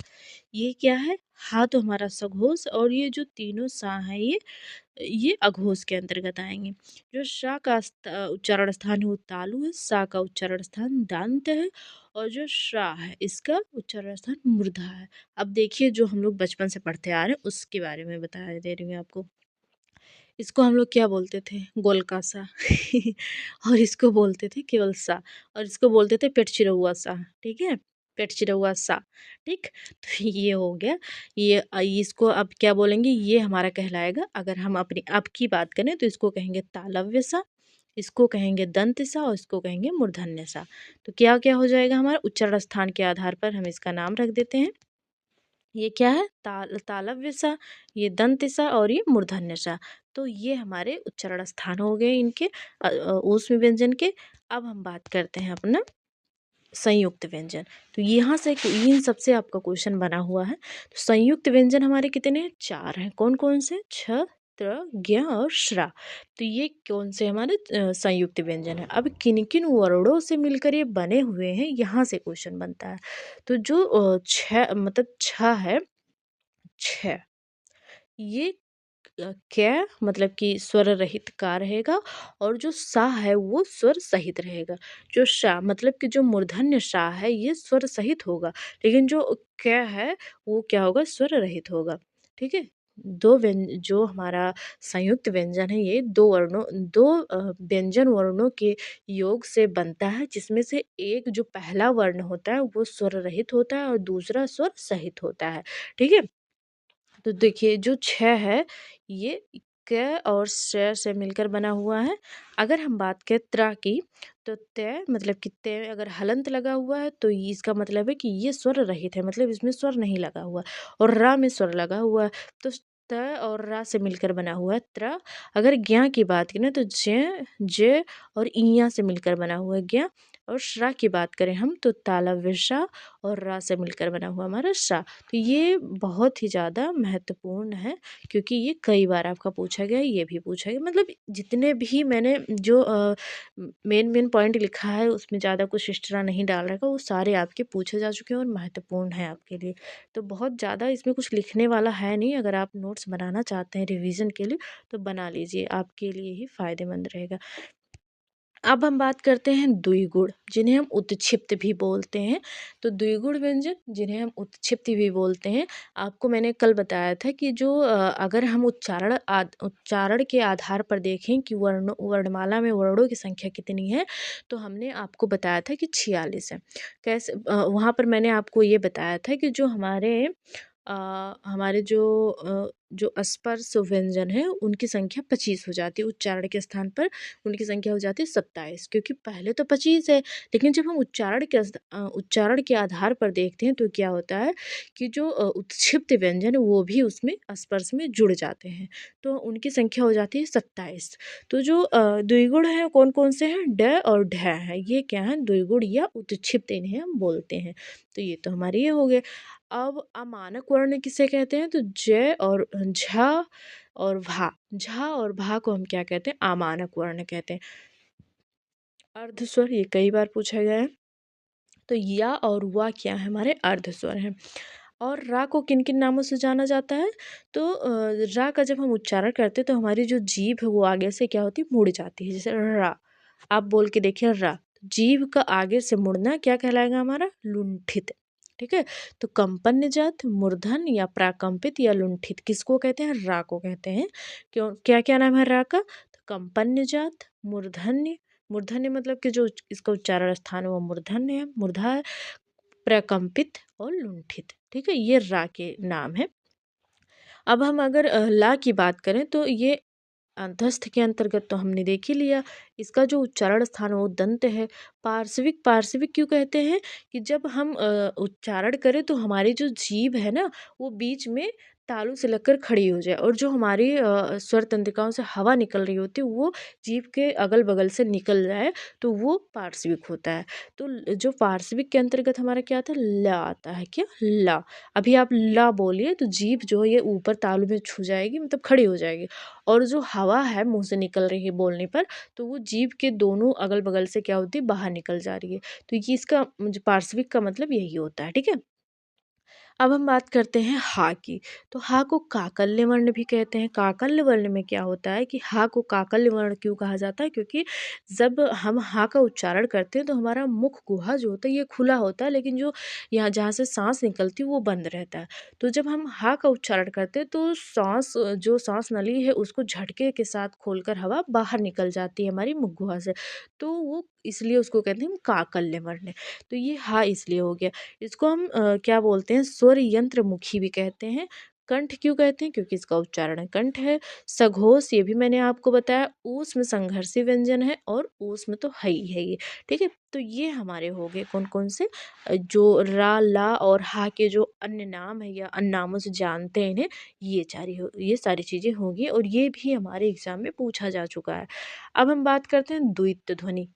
ये क्या है? हा तो हमारा सघोष, और ये जो तीनों सा हैं ये अघोष के अंतर्गत आएंगे। जो शा का उच्चारण स्थान है वो तालु है, सा का उच्चारण स्थान दांत है, और जो श्रा है इसका उच्चारण स्थान मूर्धा है। अब देखिए, जो हम लोग बचपन से पढ़ते आ रहे हैं उसके बारे में बता दे रही हूँ आपको। इसको हम लोग क्या बोलते थे? गोलका सा और इसको बोलते थे केवल सा, और इसको बोलते थे पेट चिरौआ सा, ठीक है? पेट चिरौआ सा, ठीक? तो ये हो गया। ये इसको अब क्या बोलेंगे? ये हमारा कहलाएगा, अगर हम अपनी अब की बात करें तो इसको कहेंगे तालव्य सा, इसको कहेंगे दंत सा, और इसको कहेंगे मूर्धन्य सा। तो क्या-क्या हो जाएगा हमारा? उच्चारण स्थान के आधार पर हम इसका नाम रख देते हैं। ये क्या है? तालव्य सा, ये दंत सा, और ये मूर्धन्य सा। तो ये हमारे उच्चारण स्थान हो गए इनके ऊष्म व्यंजन के। अब हम बात करते हैं अपना संयुक्त व्यंजन। तो यहाँ से इन सबसे आपका क्वेश्चन बना हुआ है। तो संयुक्त व्यंजन हमारे कितने हैं? 4 हैं। कौन-कौन से? छ, त्र, ज्ञ और श्रा। तो ये कौन से हमारे संयुक्त व्यंजन है। अब किन-किन वर्णों से मिलकर ये बने हुए हैं, यहाँ से क्वेश्चन बनता है। तो जो मतलब छ है, छ, ये क्या मतलब कि स्वर रहित का रहेगा, और जो सा है वो स्वर सहित रहेगा। जो शा मतलब कि जो मूर्धन्य शा है ये स्वर सहित होगा, लेकिन जो क है वो क्या होगा? स्वर रहित होगा, ठीक है? जो हमारा संयुक्त व्यंजन है ये दो व्यंजन वर्णों के योग से बनता है, जिसमें से एक जो पहला वर्ण होता है वो स्वर रहित होता है और दूसरा स्वर सहित होता है, ठीक है? तो देखिए, जो छ है ये क और से मिलकर बना हुआ है। अगर हम बात करें त्रा की, तो त मतलब कि त अगर हलंत लगा हुआ है तो ये इसका मतलब है कि ये स्वर रहित है, मतलब इसमें स्वर नहीं लगा हुआ, और रा में स्वर लगा हुआ है। तो त और रा से मिलकर बना हुआ है त्रा। अगर ज्ञ की बात करें तो ज, ज और इया से मिलकर बना हुआ है ज्ञ। और श्रा की बात करें हम तो तालव्य शा और रा से मिलकर बना हुआ हमारा शा। तो ये बहुत ही ज़्यादा महत्वपूर्ण है, क्योंकि ये कई बार आपका पूछा गया है, ये भी पूछा गया, मतलब जितने भी मैंने जो मेन पॉइंट लिखा है उसमें ज़्यादा कुछ एक्स्ट्रा नहीं डाल रखा, वो सारे आपके पूछे जा चुके हैं और महत्वपूर्ण हैं आपके लिए। तो बहुत ज़्यादा इसमें कुछ लिखने वाला है नहीं। अगर आप नोट्स बनाना चाहते हैं रिवीजन के लिए तो बना लीजिए, आपके लिए ही फ़ायदेमंद रहेगा। अब हम बात करते हैं द्विगुण, जिन्हें हम उत्क्षिप्त भी बोलते हैं। तो द्विगुण व्यंजन जिन्हें हम उत्क्षिप्त भी बोलते हैं, आपको मैंने कल बताया था कि जो अगर हम उच्चारण के आधार पर देखें कि वर्णमाला में वर्णों की संख्या कितनी है, तो हमने आपको बताया था कि 46 है। कैसे? वहाँ पर मैंने आपको ये बताया था कि जो हमारे जो स्पर्श व्यंजन है उनकी संख्या 25 हो जाती है, उच्चारण के स्थान पर उनकी संख्या हो जाती है 27, क्योंकि पहले तो 25 है, लेकिन जब हम उच्चारण के आधार पर देखते हैं तो क्या होता है कि जो उत्क्षिप्त व्यंजन है वो भी उसमें स्पर्श में जुड़ जाते हैं, तो उनकी संख्या हो जाती है 27। तो जो द्विगुण है कौन कौन से हैं? ड और ढ है, ये क्या है? द्विगुण या उत्क्षिप्त इन्हें हम बोलते हैं। तो ये तो हमारे ये हो गए। अब अमानक वर्ण किसे कहते हैं? तो ज और झ और भा, झा और भा को हम क्या कहते हैं? अमानक वर्ण कहते हैं। अर्धस्वर, ये कई बार पूछा गया है। तो या और वा क्या है? हमारे अर्धस्वर हैं। और रा को किन किन नामों से जाना जाता है? तो रा का जब हम उच्चारण करते हैं तो हमारी जो जीभ है वो आगे से क्या होती है? मुड़ जाती है, जैसे रा। आप बोल के देखिए रा, जीभ का आगे से मुड़ना क्या कहलाएगा हमारा? लुंठित, ठीक है? तो कंपन जात, मूर्धन या प्राकंपित या लुंठित किसको कहते हैं? रा को कहते हैं। क्यों? क्या क्या नाम है रा का? तो कंपन जात, मूर्धन्य, मूर्धन्य मतलब कि जो इसका उच्चारण स्थान है वो मूर्धन्य है, मूर्धा है, प्रकंपित और लुंठित, ठीक है? ये रा के नाम है। अब हम अगर ला की बात करें तो ये अंतस्थ के अंतर्गत तो हमने देख ही लिया। इसका जो उच्चारण स्थान है वो दंत है। पार्श्विक, पार्श्विक क्यों कहते हैं? कि जब हम उच्चारण करें तो हमारी जो जीभ है ना वो बीच में तालू से लगकर खड़ी हो जाए और जो हमारी स्वर तंत्रिकाओं से हवा निकल रही होती है वो जीभ के अगल बगल से निकल जाए, तो वो पार्श्विक होता है। तो जो पार्श्विक के अंतर्गत हमारा क्या आता है, ला आता है। क्या, ला। अभी आप ला बोलिए तो जीभ जो है ये ऊपर तालू में छू जाएगी, मतलब खड़ी हो जाएगी, और जो हवा है मुंह से निकल रही है बोलने पर, तो वो जीभ के दोनों अगल बगल से क्या होती है, बाहर निकल जा रही है। तो ये इसका जो पार्श्विक का मतलब यही होता है। ठीक है। अब हम बात करते हैं हा की। तो हा को काकल्य वर्ण भी कहते हैं। काकल्य वर्ण में क्या होता है कि हा को काकल्य वर्ण क्यों कहा जाता है, क्योंकि जब हम हा का उच्चारण करते हैं तो हमारा मुख गुहा जो होता है ये खुला होता है, लेकिन जो यहाँ जहाँ से सांस निकलती है वो बंद रहता है। तो जब हम हा का उच्चारण करते हैं तो सांस जो सांस नली है उसको झटके के साथ खोलकर हवा बाहर निकल जाती है हमारी मुख गुहा से, तो वो इसलिए उसको कहते हैं काकल्य वर्ण। तो ये हा इसलिए हो गया। इसको हम क्या बोलते हैं, स्वर यंत्र मुखी भी कहते हैं। कंठ क्यों कहते हैं, क्योंकि इसका उच्चारण कंठ है। सघोष ये भी मैंने आपको बताया, ऊष्म संघर्षी व्यंजन है, और ऊष्म तो है ही है ये। ठीक है। तो ये हमारे हो गए कौन कौन से, जो रा ला और हा के जो अन्य नाम है या अन्य नामों से जानते हैं इन्हें, ये सारी चीजें होंगी, और ये भी हमारे एग्जाम में पूछा जा चुका है। अब हम बात करते हैं द्वित्व ध्वनि।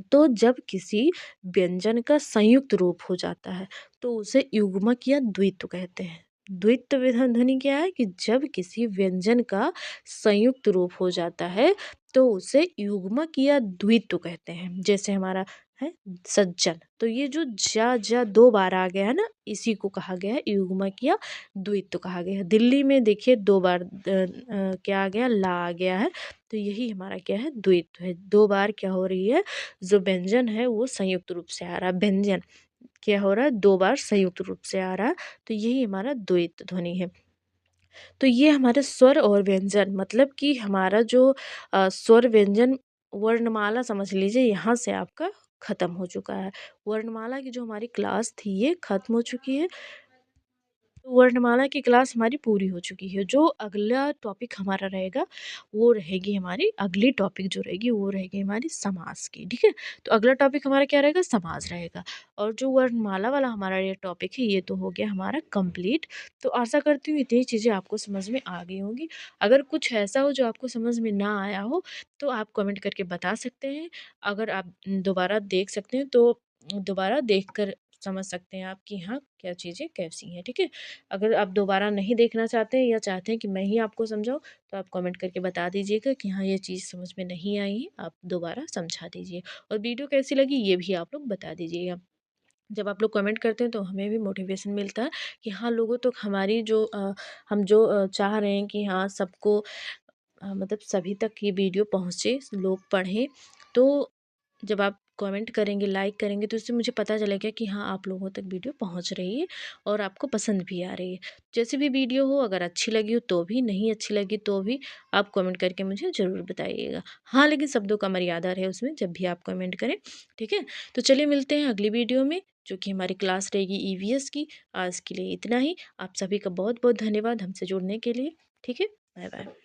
तो जब किसी व्यंजन का संयुक्त रूप हो जाता है तो उसे युग्मक या द्वित्व कहते हैं। द्वित्व ध्वनि क्या है कि जब किसी व्यंजन का संयुक्त रूप हो जाता है तो उसे युग्मक या द्वित्व कहते हैं। जैसे हमारा है सज्जन, तो ये जो जा जा दो बार आ गया है ना, इसी को कहा गया है युग्मक या द्वित्व कहा गया है। दिल्ली में देखिए दो बार क्या आ गया, ला आ गया है, तो यही हमारा क्या है, द्वित्व है। दो बार क्या हो रही है, जो व्यंजन है वो संयुक्त रूप से आ रहा है, व्यंजन क्या हो रहा है, दो बार संयुक्त रूप से आ रहा है, तो यही हमारा द्वैत ध्वनि है। तो ये हमारे स्वर और व्यंजन, मतलब कि हमारा जो स्वर व्यंजन वर्णमाला समझ लीजिए यहाँ से आपका खत्म हो चुका है। वर्णमाला की जो हमारी क्लास थी ये खत्म हो चुकी है। वर्णमाला की क्लास हमारी पूरी हो चुकी है। जो अगला टॉपिक हमारा रहेगा वो रहेगी हमारी अगली टॉपिक जो रहेगी वो रहेगी हमारी समास की। ठीक है। तो अगला टॉपिक हमारा क्या रहेगा, समास रहेगा। और जो वर्णमाला वाला हमारा ये टॉपिक है ये तो हो गया हमारा कंप्लीट। तो आशा करती हूँ इतनी चीज़ें आपको समझ में आ गई होंगी। अगर कुछ ऐसा हो जो आपको समझ में ना आया हो तो आप कमेंट करके बता सकते हैं। अगर आप दोबारा देख सकते हैं तो दोबारा देख कर समझ सकते हैं आप कि हाँ क्या चीज़ें कैसी हैं। ठीक है। अगर आप दोबारा नहीं देखना चाहते हैं या चाहते हैं कि मैं ही आपको समझाऊँ तो आप कमेंट करके बता दीजिएगा कि हाँ ये चीज़ समझ में नहीं आई है, आप दोबारा समझा दीजिए। और वीडियो कैसी लगी ये भी आप लोग बता दीजिएगा। जब आप लोग कमेंट करते हैं तो हमें भी मोटिवेशन मिलता है कि हाँ लोगों तक हमारी जो हम जो चाह रहे हैं कि हाँ सबको मतलब सभी तक ये वीडियो पहुँचे, लोग पढ़ें। तो जब आप कमेंट करेंगे, लाइक करेंगे तो इससे मुझे पता चलेगा कि हाँ आप लोगों तक वीडियो पहुँच रही है और आपको पसंद भी आ रही है। जैसी भी वीडियो हो, अगर अच्छी लगी हो तो भी, नहीं अच्छी लगी तो भी आप कमेंट करके मुझे ज़रूर बताइएगा। हाँ, लेकिन शब्दों का मर्यादा रहे उसमें जब भी आप कमेंट करें। ठीक है? तो चलिए मिलते हैं अगली वीडियो में, जो कि हमारी क्लास रहेगी ईवीएस की। आज के लिए इतना ही। आप सभी का बहुत-बहुत धन्यवाद हमसे जुड़ने के लिए। ठीक है? Bye bye.